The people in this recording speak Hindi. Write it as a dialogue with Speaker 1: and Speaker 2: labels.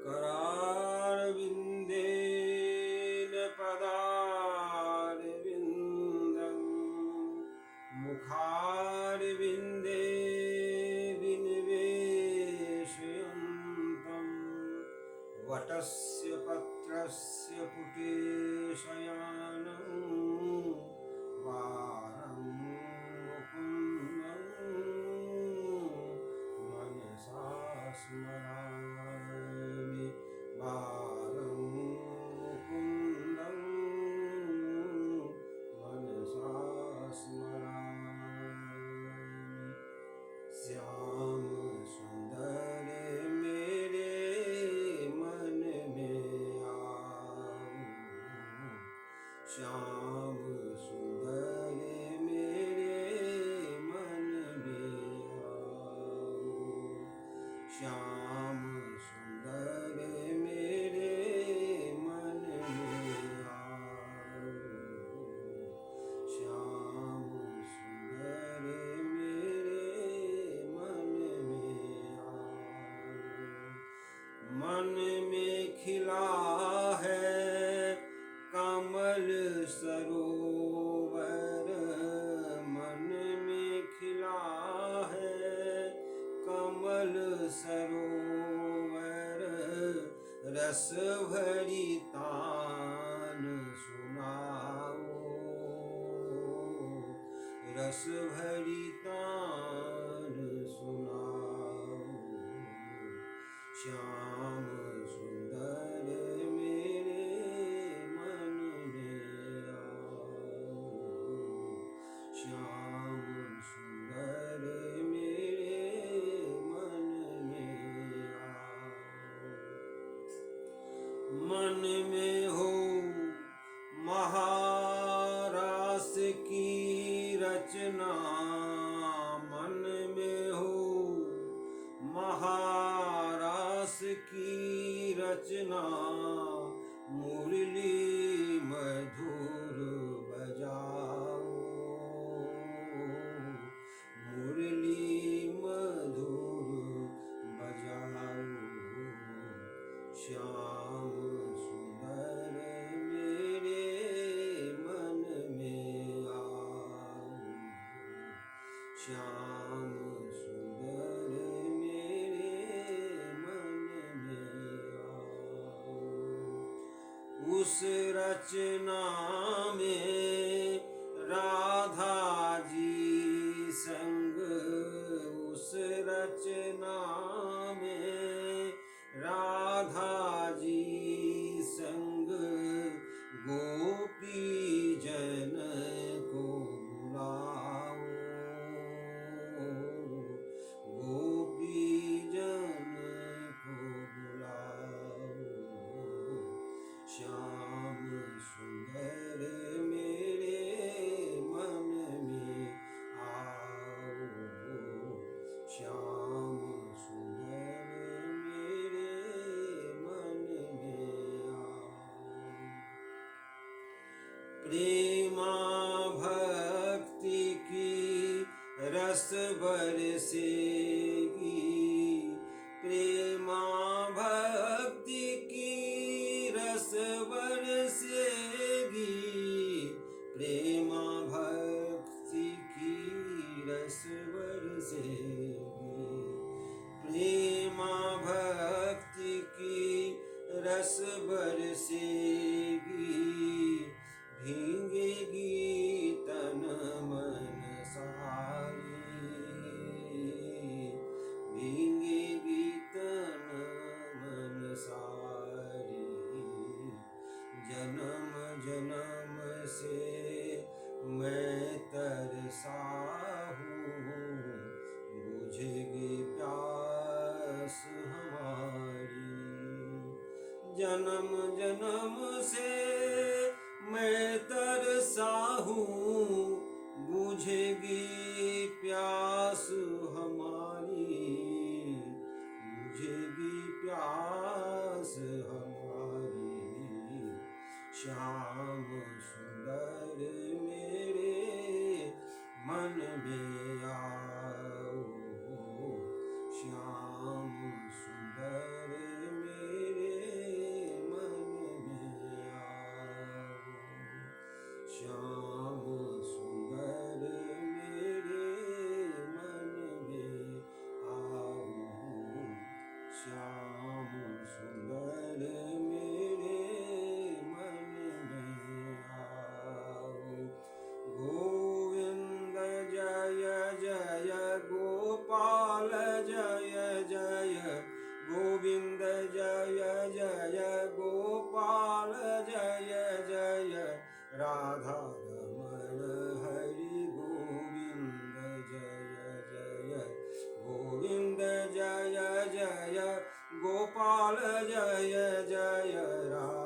Speaker 1: करारविन्देन पदारविन्दं मुखारविन्दे विनिवेशयन्तं वटस्य पत्रस्य पुटे शयानं वारं मुकुन्दं मनसा स्मरामि बालं मुकुन्दं मनसा स्मरामि श्याम सुंदर मेरे मन में आओ श्याम सुंदर मेरे मन में आओ श्याम सुंदर मेरे मन में आओ श्याम सुंदर मेरे मन में आओ मन में खिला है कमल सरोवर मन में खिला है कमल सरोवर रस भरी तान सुनाओ रस भरी तान सुनाओ श्याम सुंदर मेरे मन में आओ श्याम सुंदर मेरे मन में आओ मन में हो महारास की रचना मन में हो महारास की रचना मुरली मधुर बजाओ मुरली मधुर बजाओ श्याम सुंदर मेरे मन में आओ श्याम सुंदर मेरे मन में आओ उस रचना में राधा जी संग उस रचना में राधा जी संग गोपी जन को बुलाओ गोपी जन को बुलाओ श्याम सुंदर मेरे मन में आओ श्याम सुंदर मेरे मन में आओ प्रेमा भक्ति की रस बरसेगी प्रेमा भक्ति की रस बरसेगी प्रेमा भक्ति की रस बरसेगी प्रेमा भक्ति की रस बरसेगी भींगेगी तन मन सारी भींगेगी तन मन सारी जन्म जन्म से मैं तरसा हूँ बुझेगी प्यास हमारी जन्म जन्म से मैं तरसा हूँ बुझेगी प्यास हमारी बुझेगी प्यास हमारी श्याम सुंदर मेरे मन में आओ श्याम सुंदर मेरे राधा रमण हरि गोविंद जय जय गोविंद जय जय गोपाल जय जय राधा